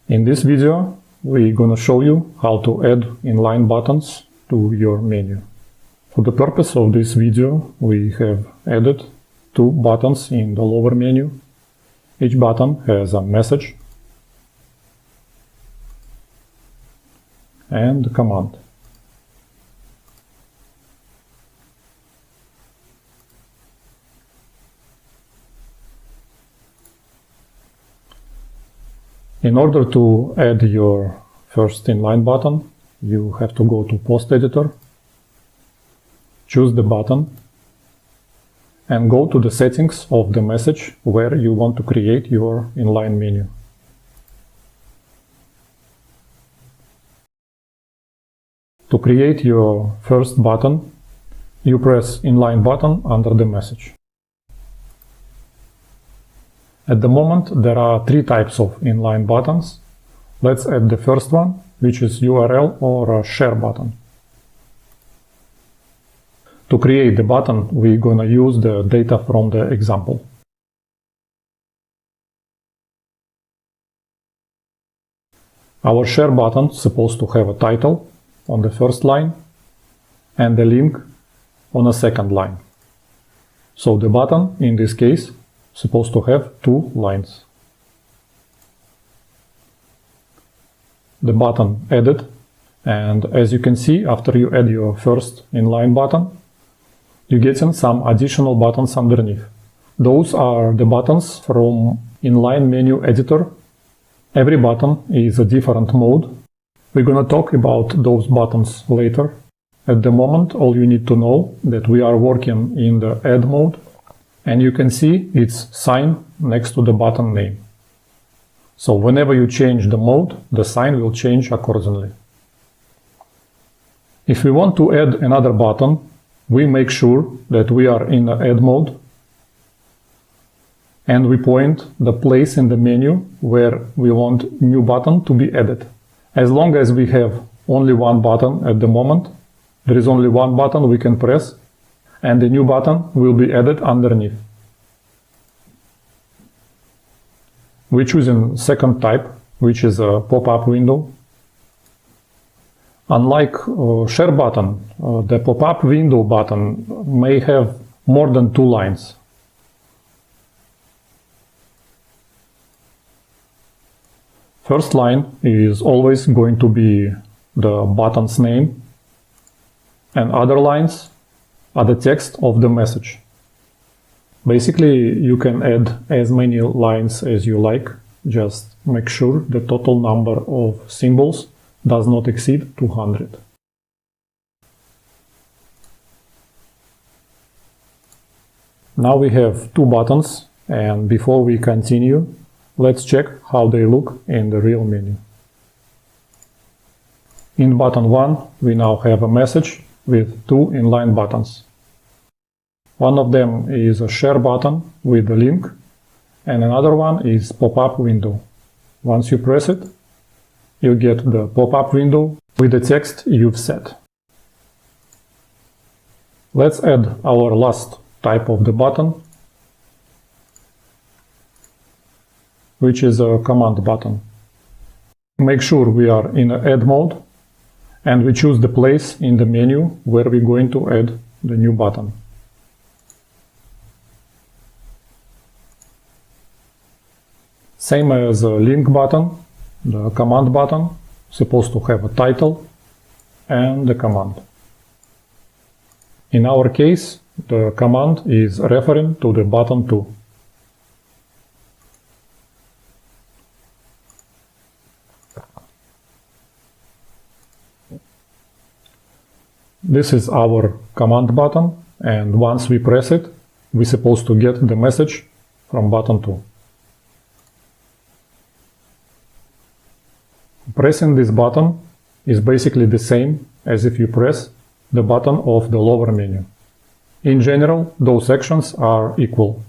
In this video, we're gonna show you how to add inline buttons to your menu. For the purpose of this video, we have added two buttons in the lower menu. Each button has a message and a command. In order to add your first inline button, you have to go to Post Editor, choose the button, and go to the settings of the message where you want to create your inline menu. To create your first button, you press Inline button under the message. At the moment, there are three types of inline buttons. Let's add the first one, which is URL or a share button. To create the button, we're gonna use the data from the example. Our share button is supposed to have a title on the first line and a link on a second line. So the button, in this case, supposed to have two lines. The button added, and as you can see, after you add your first inline button, you get some additional buttons underneath. Those are the buttons from Inline Menu Editor. Every button is a different mode. We're gonna talk about those buttons later. At the moment, all you need to know that we are working in the Add mode, and you can see its sign next to the button name. So whenever you change the mode, the sign will change accordingly. If we want to add another button, we make sure that we are in the Add mode, and we point the place in the menu where we want new button to be added. As long as we have only one button at the moment, there is only one button we can press, and the new button will be added underneath. We're choosing second type, which is a pop-up window. Unlike share button, the pop-up window button may have more than two lines. First line is always going to be the button's name, and other lines are the text of the message. Basically, you can add as many lines as you like. Just make sure the total number of symbols does not exceed 200. Now we have two buttons, and before we continue, let's check how they look in the real menu. In button 1, we now have a message with two inline buttons. One of them is a share button with a link, and another one is pop-up window. Once you press it, you get the pop-up window with the text you've set. Let's add our last type of the button, which is a command button. Make sure we are in Add mode, and we choose the place in the menu where we're going to add the new button. Same as a link button, the command button is supposed to have a title and the command. In our case, the command is referring to the button 2. This is our command button, and once we press it, we're supposed to get the message from button 2. Pressing this button is basically the same as if you press the button of the lower menu. In general, those actions are equal.